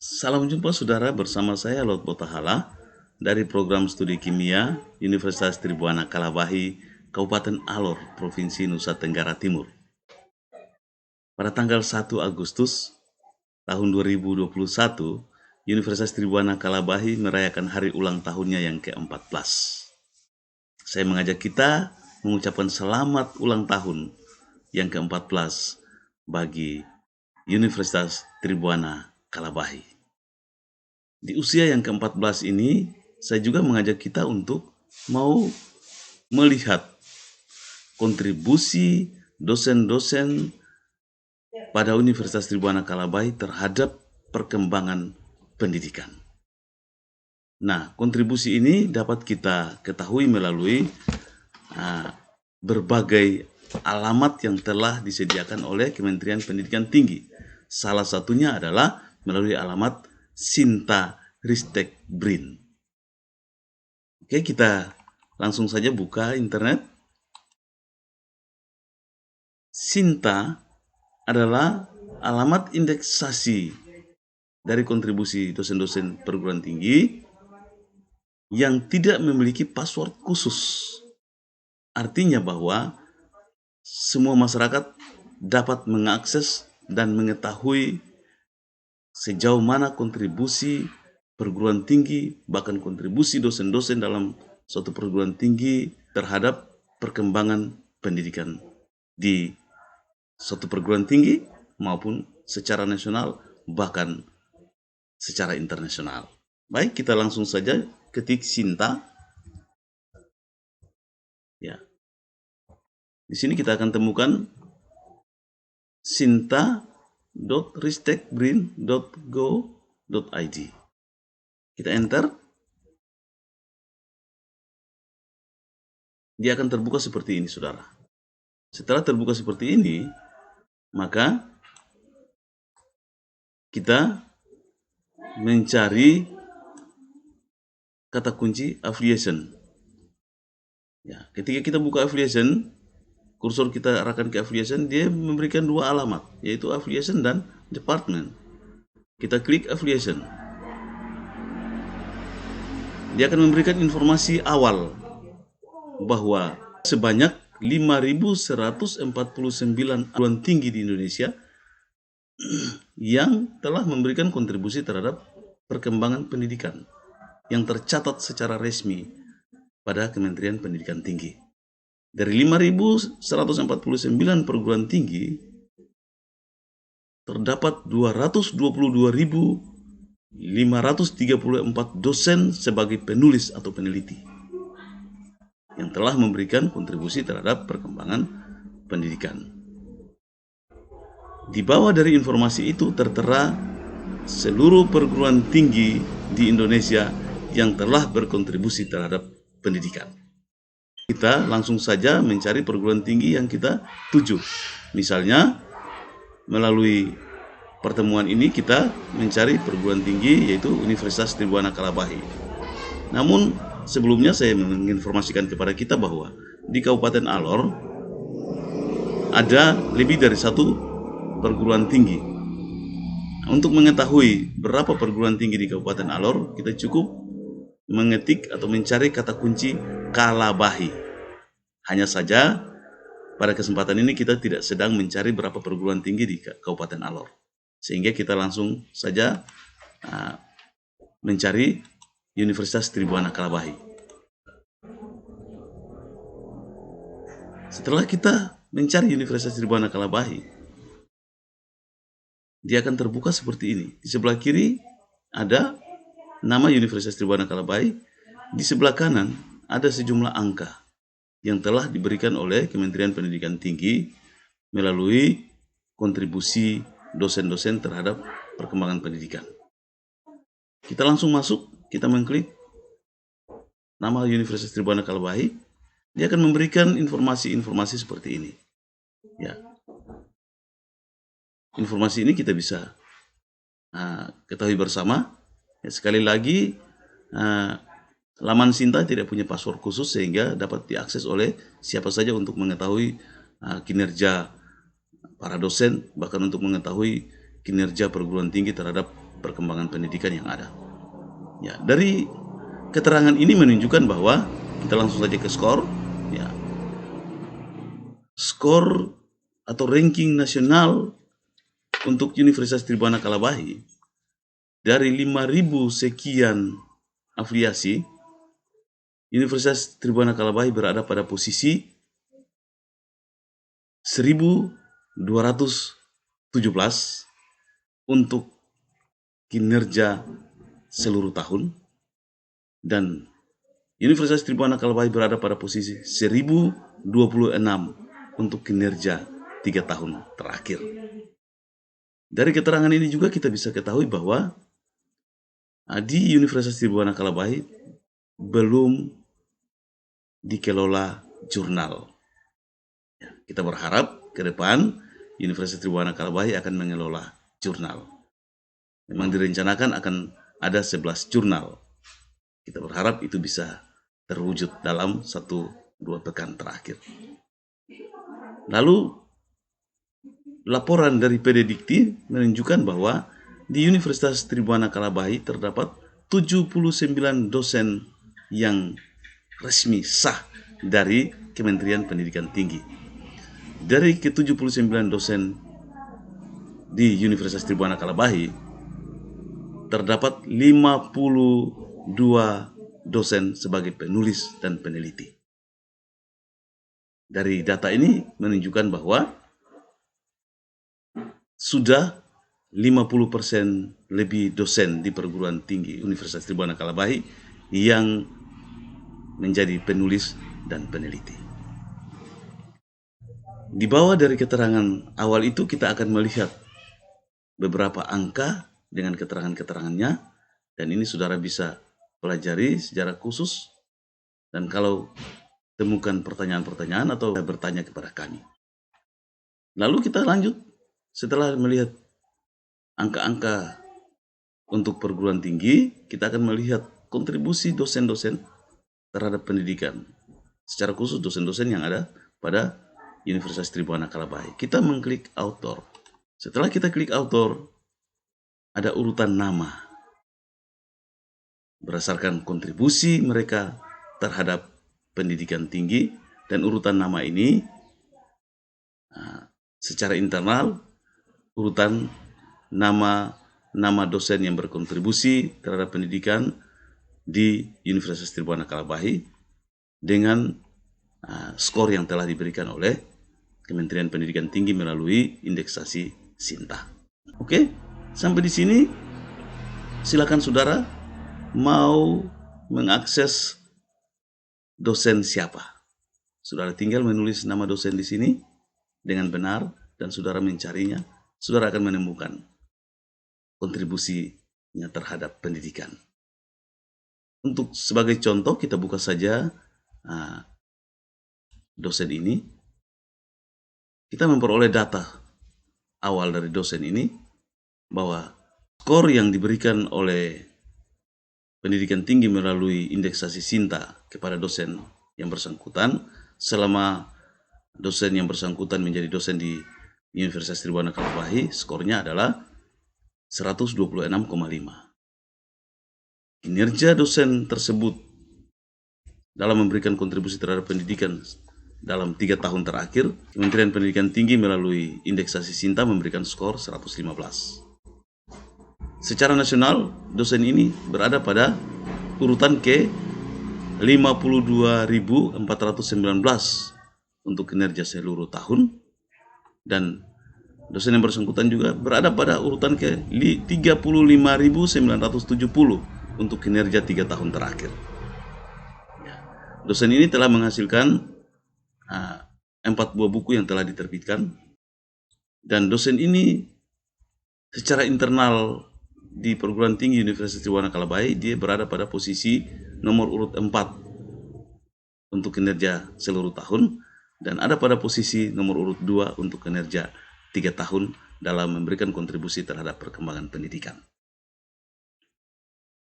Salam jumpa saudara, bersama saya Lot Botahala dari program studi kimia Universitas Tribuana Kalabahi, Kabupaten Alor, Provinsi Nusa Tenggara Timur. Pada tanggal 1 Agustus tahun 2021, Universitas Tribuana Kalabahi merayakan hari ulang tahunnya yang ke-14. Saya mengajak kita mengucapkan selamat ulang tahun yang ke-14 bagi Universitas Tribuana Kalabahi. Di usia yang ke-14 ini, saya juga mengajak kita untuk mau melihat kontribusi dosen-dosen pada Universitas Tribuana Kalabahi terhadap perkembangan pendidikan. Nah, kontribusi ini dapat kita ketahui melalui berbagai alamat yang telah disediakan oleh Kementerian Pendidikan Tinggi. Salah satunya adalah melalui alamat Sinta Ristek Brin. Oke, kita langsung saja buka internet. Sinta adalah alamat indeksasi dari kontribusi dosen-dosen perguruan tinggi yang tidak memiliki password khusus. Artinya bahwa semua masyarakat dapat mengakses dan mengetahui sejauh mana kontribusi perguruan tinggi, bahkan kontribusi dosen-dosen dalam suatu perguruan tinggi terhadap perkembangan pendidikan di suatu perguruan tinggi maupun secara nasional, bahkan secara internasional. Baik, kita langsung saja ketik Sinta. Ya. Di sini kita akan temukan sinta.ristekbrin.go.id. Kita enter. Dia akan terbuka seperti ini, saudara. Setelah terbuka seperti ini, maka kita mencari kata kunci affiliation. Ya, ketika kita buka affiliation, kursor kita arahkan ke affiliation, dia memberikan dua alamat, yaitu affiliation dan department. Kita klik affiliation. Dia akan memberikan informasi awal bahwa sebanyak 5.149 perguruan tinggi di Indonesia yang telah memberikan kontribusi terhadap perkembangan pendidikan yang tercatat secara resmi pada Kementerian Pendidikan Tinggi. Dari 5.149 perguruan tinggi, terdapat 222.534 dosen sebagai penulis atau peneliti yang telah memberikan kontribusi terhadap perkembangan pendidikan. Di bawah dari informasi itu tertera seluruh perguruan tinggi di Indonesia yang telah berkontribusi terhadap pendidikan. Kita langsung saja mencari perguruan tinggi yang kita tuju. Misalnya, melalui pertemuan ini kita mencari perguruan tinggi yaitu Universitas Tribuana Kalabahi. Namun, sebelumnya saya menginformasikan kepada kita bahwa di Kabupaten Alor ada lebih dari satu perguruan tinggi. Untuk mengetahui berapa perguruan tinggi di Kabupaten Alor, kita cukup mengetik atau mencari kata kunci Kalabahi. Hanya saja pada kesempatan ini kita tidak sedang mencari berapa perguruan tinggi di Kabupaten Alor, sehingga kita langsung saja mencari Universitas Tribuana Kalabahi. Setelah kita mencari Universitas Tribuana Kalabahi, dia akan terbuka seperti ini. Di sebelah kiri ada nama Universitas Tribuana Kalabahi. Di sebelah kanan ada sejumlah angka yang telah diberikan oleh Kementerian Pendidikan Tinggi melalui kontribusi dosen-dosen terhadap perkembangan pendidikan. Kita langsung masuk, kita mengklik nama Universitas Tribuana Kalabahi. Dia akan memberikan informasi-informasi seperti ini. Ya. Informasi ini kita bisa ketahui bersama. Ya, sekali lagi, laman Sinta tidak punya password khusus sehingga dapat diakses oleh siapa saja untuk mengetahui kinerja para dosen, bahkan untuk mengetahui kinerja perguruan tinggi terhadap perkembangan pendidikan yang ada. Ya, dari keterangan ini menunjukkan bahwa kita langsung saja ke skor. Ya, skor atau ranking nasional untuk Universitas Tribhuwana Kalabahi dari 5.000 sekian afiliasi, Universitas Tribhuwana Kalabahi berada pada posisi 1217 untuk kinerja seluruh tahun, dan Universitas Tribhuwana Kalabahi berada pada posisi 1026 untuk kinerja 3 tahun terakhir. Dari keterangan ini juga kita bisa ketahui bahwa di Universitas Tribhuwana Kalabahi belum dikelola jurnal. Kita berharap ke depan Universitas Tribhuwana Kalabahi akan mengelola jurnal. Memang direncanakan akan ada 11 jurnal. Kita berharap itu bisa terwujud dalam 1-2 pekan terakhir. Lalu laporan dari PD Dikti menunjukkan bahwa di Universitas Tribhuwana Kalabahi terdapat 79 dosen yang resmi sah dari Kementerian Pendidikan Tinggi. Dari ke-79 dosen di Universitas Tribhuwana Kalabahi, terdapat 52 dosen sebagai penulis dan peneliti. Dari data ini menunjukkan bahwa sudah 50% lebih dosen di perguruan tinggi Universitas Tribhuwana Kalabahi yang menjadi penulis dan peneliti. Di bawah dari keterangan awal itu kita akan melihat beberapa angka dengan keterangan-keterangannya, dan ini saudara bisa pelajari secara khusus, dan kalau temukan pertanyaan-pertanyaan atau bertanya kepada kami. Lalu kita lanjut setelah melihat angka-angka untuk perguruan tinggi, kita akan melihat kontribusi dosen-dosen terhadap pendidikan, secara khusus dosen-dosen yang ada pada Universitas Tribhuwana Kalabahi. Kita mengklik author. Setelah kita klik author, ada urutan nama berdasarkan kontribusi mereka terhadap pendidikan tinggi, dan urutan nama ini secara internal urutan nama dosen yang berkontribusi terhadap pendidikan di Universitas Tribhuwana Kalabahi dengan skor yang telah diberikan oleh Kementerian Pendidikan Tinggi melalui indeksasi Sinta. Oke, sampai di sini silakan saudara mau mengakses dosen siapa. Saudara tinggal menulis nama dosen di sini dengan benar dan saudara mencarinya, saudara akan menemukan kontribusinya terhadap pendidikan. Untuk sebagai contoh kita buka saja dosen ini. Kita memperoleh data awal dari dosen ini bahwa skor yang diberikan oleh pendidikan tinggi melalui indeksasi Sinta kepada dosen yang bersangkutan selama dosen yang bersangkutan menjadi dosen di Universitas Tribhuwana Kalabahi, skornya adalah 126,5. Kinerja dosen tersebut dalam memberikan kontribusi terhadap pendidikan dalam 3 tahun terakhir, Kementerian Pendidikan Tinggi melalui indeksasi Sinta memberikan skor 115. Secara nasional, dosen ini berada pada urutan ke 52.419 untuk kinerja seluruh tahun, dan dosen yang bersangkutan juga berada pada urutan ke 35.970 untuk kinerja 3 tahun terakhir. Dosen ini telah menghasilkan 4 buah buku yang telah diterbitkan, dan dosen ini secara internal di perguruan tinggi Universitas Tribhuwana Kalabahi dia berada pada posisi nomor urut 4 untuk kinerja seluruh tahun, dan ada pada posisi nomor urut 2 untuk kinerja 3 tahun dalam memberikan kontribusi terhadap perkembangan pendidikan.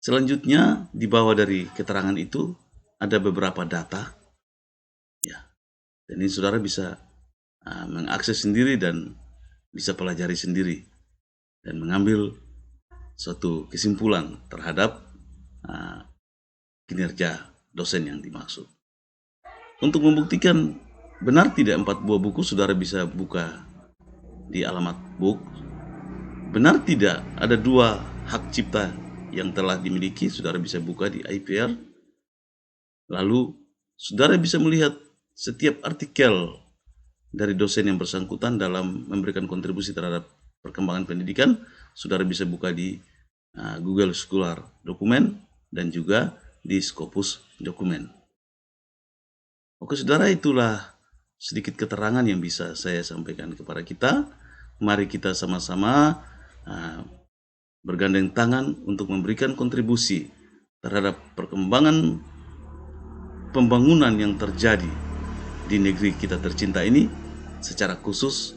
Selanjutnya di bawah dari keterangan itu ada beberapa data. Dan ini saudara bisa mengakses sendiri dan bisa pelajari sendiri dan mengambil suatu kesimpulan terhadap kinerja dosen yang dimaksud. Untuk membuktikan benar tidak 4 buah buku, saudara bisa buka di alamat book. Benar tidak ada 2 hak cipta yang telah dimiliki, saudara bisa buka di IPR. Lalu saudara bisa melihat setiap artikel dari dosen yang bersangkutan dalam memberikan kontribusi terhadap perkembangan pendidikan, saudara bisa buka di Google Scholar Dokumen dan juga di Scopus Dokumen. Oke saudara, itulah sedikit keterangan yang bisa saya sampaikan kepada kita. Mari kita sama-sama bergandeng tangan untuk memberikan kontribusi terhadap perkembangan pembangunan yang terjadi di negeri kita tercinta ini, secara khusus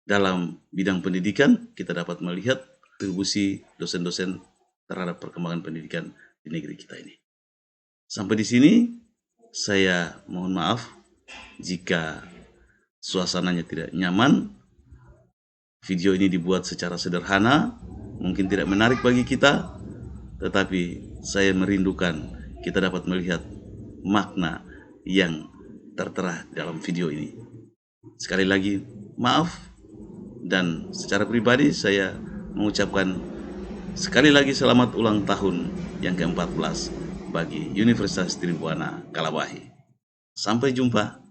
dalam bidang pendidikan. Kita dapat melihat kontribusi dosen-dosen terhadap perkembangan pendidikan di negeri kita ini. Sampai di sini saya mohon maaf jika suasananya tidak nyaman. Video ini dibuat secara sederhana, mungkin tidak menarik bagi kita, tetapi saya merindukan kita dapat melihat makna yang tertera dalam video ini. Sekali lagi maaf, dan secara pribadi saya mengucapkan sekali lagi selamat ulang tahun yang ke-14 bagi Universitas Tribhuwana Kalawahi. Sampai jumpa.